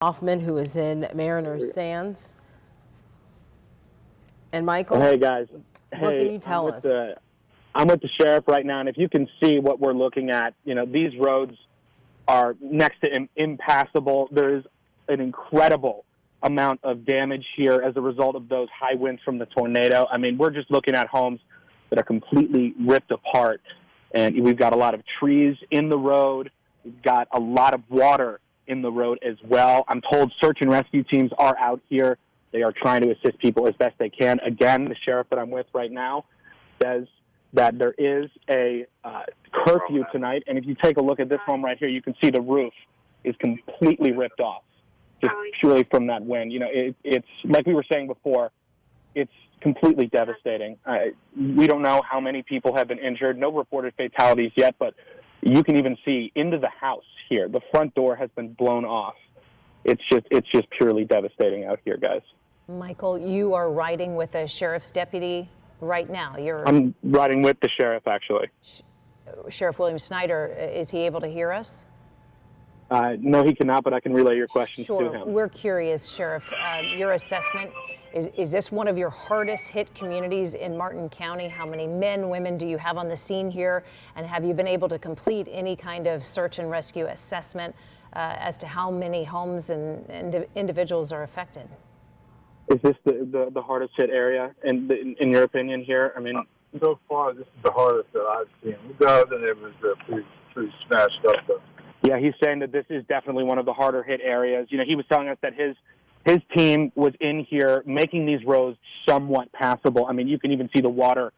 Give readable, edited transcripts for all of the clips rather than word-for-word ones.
Hoffman, who is in Mariners Sands. And Michael, Hey guys, what can you tell us? I'm with the sheriff right now, and if you can see what we're looking at, these roads are next to impassable. There's an incredible amount of damage here as a result of those high winds from the tornado. I mean, we're just looking at homes that are completely ripped apart, and we've got a lot of trees in the road. We've got a lot of water in the road as well. I'm told search and rescue teams are out here. They are trying to assist people as best they can. Again, the sheriff that I'm with right now says that there is a curfew tonight, and if you take a look at this home right here, you can see the roof is completely ripped off, just purely from that wind. It's like we were saying before, it's completely devastating. We don't know how many people have been injured. No reported fatalities yet, but you can even see into the house here. The front door has been blown off. It's just purely devastating out here, guys. Michael, you are riding with a sheriff's deputy right now. I'm riding with the sheriff, actually. Sheriff William Snyder, is he able to hear us? No, he cannot, but I can relay your questions Sure. to him. We're curious, Sheriff, your assessment. Is this one of your hardest hit communities in Martin County? How many men, women do you have on the scene here? And have you been able to complete any kind of search and rescue assessment as to how many homes and individuals are affected? Is this the hardest hit area in your opinion here? I mean, so far this is the hardest that I've seen. The other it was pretty smashed up though. Yeah, he's saying that this is definitely one of the harder hit areas. He was telling us that his team was in here making these roads somewhat passable. I mean, you can even see the water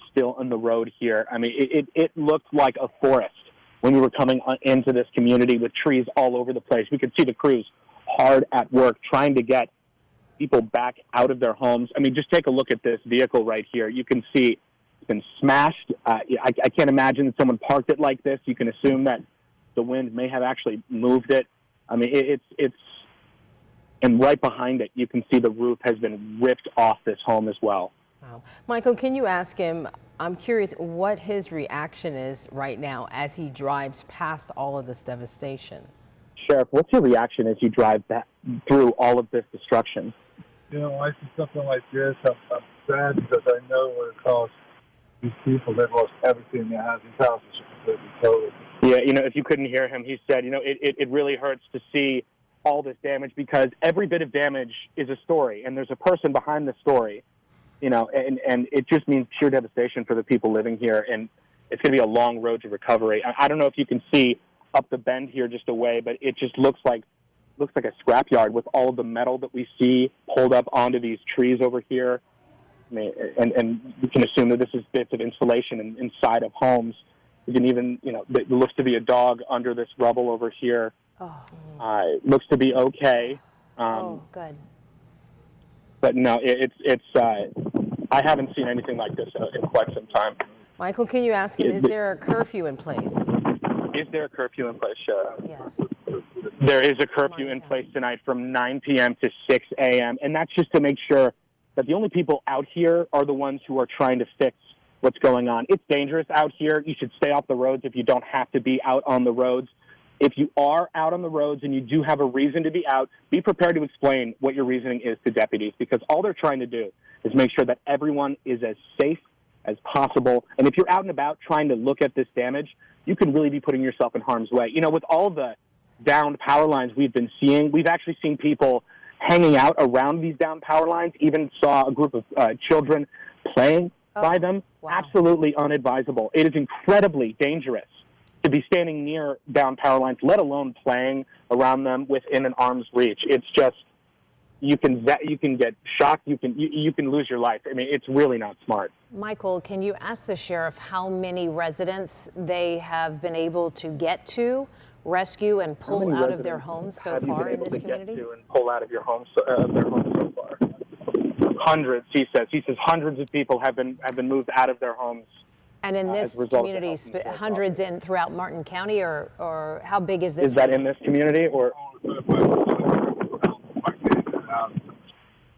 still in the road here. I mean, it looked like a forest when we were coming into this community with trees all over the place. We could see the crews hard at work trying to get people back out of their homes. I mean, just take a look at this vehicle right here. You can see it's been smashed. I can't imagine that someone parked it like this. You can assume that the wind may have actually moved it. I mean, it's and right behind it, you can see the roof has been ripped off this home as well. Wow. Michael, can you ask him, I'm curious what his reaction is right now as he drives past all of this devastation. Sheriff, what's your reaction as you drive through all of this destruction? I see something like this. I'm sad because I know what it costs these people that lost everything in their houses. Houses are completely total. Yeah, if you couldn't hear him, he said, it really hurts to see all this damage because every bit of damage is a story, and there's a person behind the story, and it just means pure devastation for the people living here, and it's going to be a long road to recovery. I don't know if you can see up the bend here just away, but it just looks like a scrapyard with all of the metal that we see pulled up onto these trees over here. I mean, and you can assume that this is bits of insulation inside of homes. You can even, it looks to be a dog under this rubble over here. Oh. It looks to be okay. Good. But no, I haven't seen anything like this in quite some time. Michael, can you ask him, is there a curfew in place? Is there a curfew in place, Sheriff? Yes. There is a curfew in place tonight from 9 p.m. to 6 a.m., and that's just to make sure that the only people out here are the ones who are trying to fix what's going on. It's dangerous out here. You should stay off the roads if you don't have to be out on the roads. If you are out on the roads and you do have a reason to be out, be prepared to explain what your reasoning is to deputies, because all they're trying to do is make sure that everyone is as safe as possible. And if you're out and about trying to look at this damage, you can really be putting yourself in harm's way. With all the downed power lines we've been seeing, we've actually seen people hanging out around these downed power lines, even saw a group of children playing by them. Wow. Absolutely unadvisable. It is incredibly dangerous to be standing near downed power lines, let alone playing around them within an arm's reach. It's just, you can get shocked, you can lose your life. I mean, it's really not smart. Michael, can you ask the sheriff how many residents they have been able to get to, rescue, and pull out of their homes so far in this community? Get to and pull out of your homes, their homes so far? Hundreds, he says. He says hundreds of people have been moved out of their homes. And in this community, hundreds throughout Martin County, or how big is this? Is that in this community, or?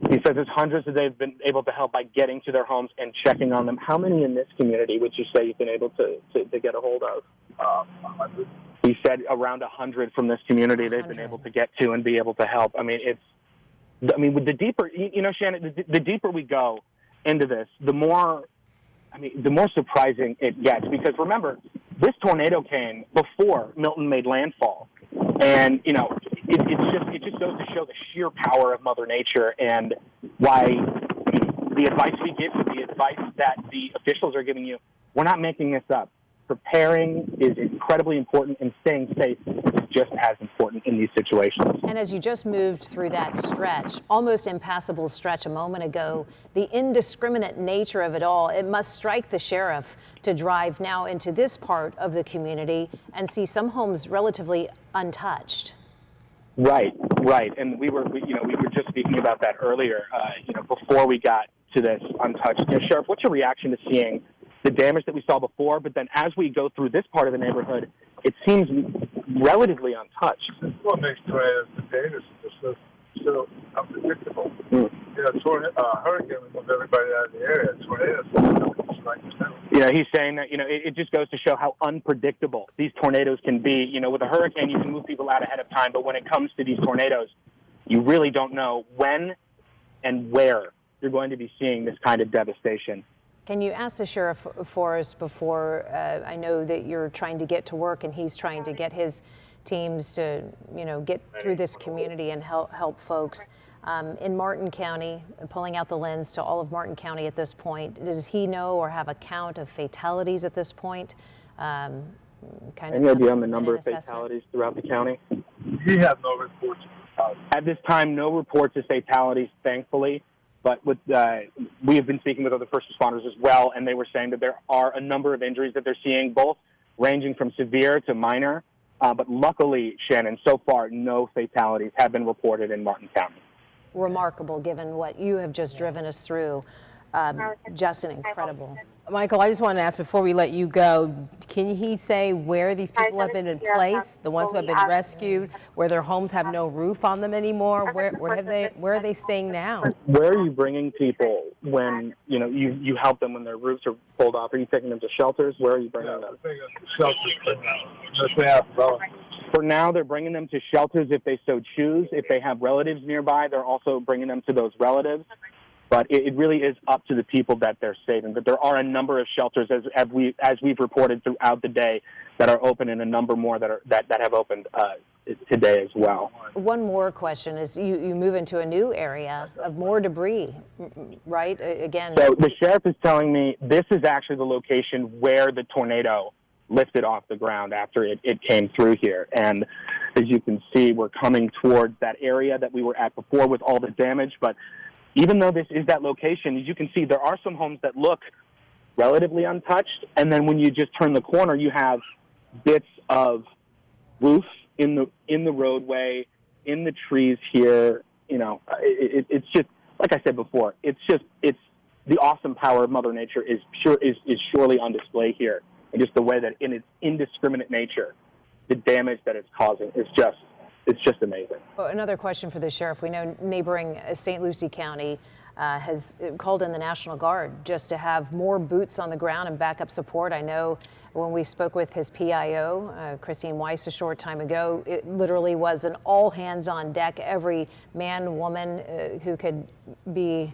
He says it's hundreds that they've been able to help by getting to their homes and checking on them. How many in this community would you say you've been able to get a hold of? 100. He said around 100 from this community they've been 100. able to get to and be able to help. I mean, with the deeper, Shannon, the deeper we go into this, the more surprising it gets. Because remember, this tornado came before Milton made landfall, and it just goes to show the sheer power of Mother Nature and why the advice we give you, the advice that the officials are giving you, we're not making this up. Preparing is incredibly important, and staying safe is just as important in these situations. And as you just moved through that stretch, almost impassable stretch a moment ago, the indiscriminate nature of it all, it must strike the sheriff to drive now into this part of the community and see some homes relatively untouched. Right. And we were just speaking about that earlier, before we got to this untouched. Sheriff, what's your reaction to seeing the damage that we saw before, but then as we go through this part of the neighborhood, it seems relatively untouched? This is what makes tornadoes dangerous. They're so unpredictable. Hurricane would move everybody out of the area. Tornadoes just like he's saying that, it just goes to show how unpredictable these tornadoes can be. With a hurricane, you can move people out ahead of time, but when it comes to these tornadoes, you really don't know when and where you're going to be seeing this kind of devastation. Can you ask the sheriff for us before, I know that you're trying to get to work and he's trying to get his teams to, get through this community and help folks. In Martin County, pulling out the lens to all of Martin County at this point, does he know or have a count of fatalities at this point? Any idea on the number of fatalities throughout the county? We have no reports of fatalities. At this time, no reports of fatalities, thankfully. But we have been speaking with other first responders as well, and they were saying that there are a number of injuries that they're seeing, both ranging from severe to minor. But luckily, Shannon, so far, no fatalities have been reported in Martin County. Remarkable, given what you have just driven us through. Justin, incredible. Michael, I just wanted to ask before we let you go, can he say where these people have been placed, the ones who have been rescued, where their homes have no roof on them anymore? Where are they staying now? Where are you bringing people when you help them when their roofs are pulled off? Are you taking them to shelters? Where are you bringing them? For now, they're bringing them to shelters if they so choose. If they have relatives nearby, they're also bringing them to those relatives. But it really is up to the people that they're saving. But there are a number of shelters, as we've reported throughout the day, that are open, and a number more that have opened today as well. One more question is you move into a new area of more debris, right? Again. So the sheriff is telling me this is actually the location where the tornado lifted off the ground after it came through here. And as you can see, we're coming towards that area that we were at before with all the damage. But even though this is that location, as you can see, there are some homes that look relatively untouched. And then when you just turn the corner, you have bits of roof in the roadway, in the trees here. It's just, like I said before, it's the awesome power of Mother Nature is surely on display here. And just the way that in its indiscriminate nature, the damage that it's causing is just amazing. Well, another question for the sheriff. We know neighboring St. Lucie County has called in the National Guard just to have more boots on the ground and backup support. I know when we spoke with his PIO, Christine Weiss, a short time ago, it literally was an all hands on deck. Every man, woman who could be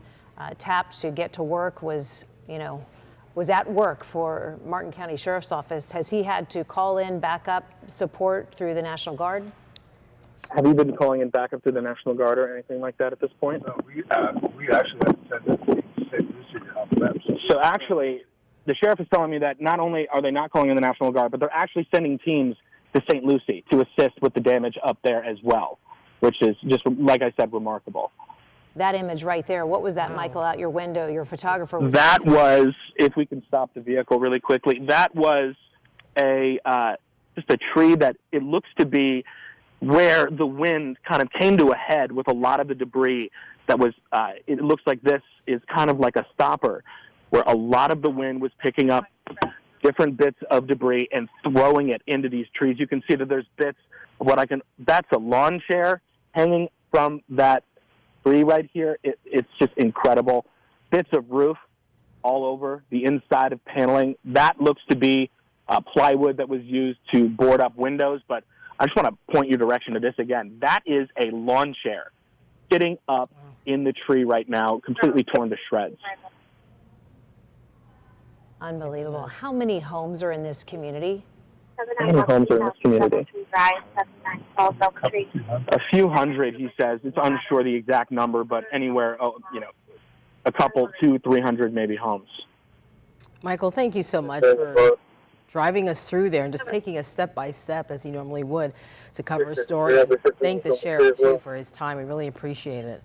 tapped to get to work was at work for Martin County Sheriff's Office. Has he had to call in backup support through the National Guard? Have you been calling in backup to the National Guard or anything like that at this point? No, we actually have to send them to St. Lucie to help them. So actually, the sheriff is telling me that not only are they not calling in the National Guard, but they're actually sending teams to St. Lucie to assist with the damage up there as well, which is just, like I said, remarkable. That image right there, what was that, Michael, out your window? Your photographer was... That was, if we can stop the vehicle really quickly, that was just a tree that it looks to be where the wind kind of came to a head with a lot of the debris that was, it looks like this is kind of like a stopper where a lot of the wind was picking up different bits of debris and throwing it into these trees. You can see that there's bits of that's a lawn chair hanging from that tree right here. It's just incredible. Bits of roof all over the inside of paneling. That looks to be plywood that was used to board up windows. But I just want to point your direction to this again. That is a lawn chair sitting up in the tree right now, completely torn to shreds. Unbelievable. How many homes are in this community? How many homes are in this community? A few hundred, he says. It's unsure the exact number, but anywhere, a couple, 200-300 maybe homes. Michael, thank you so much for driving us through there and just taking us step by step as you normally would to cover a story. And thank the sheriff too for his time. We really appreciate it.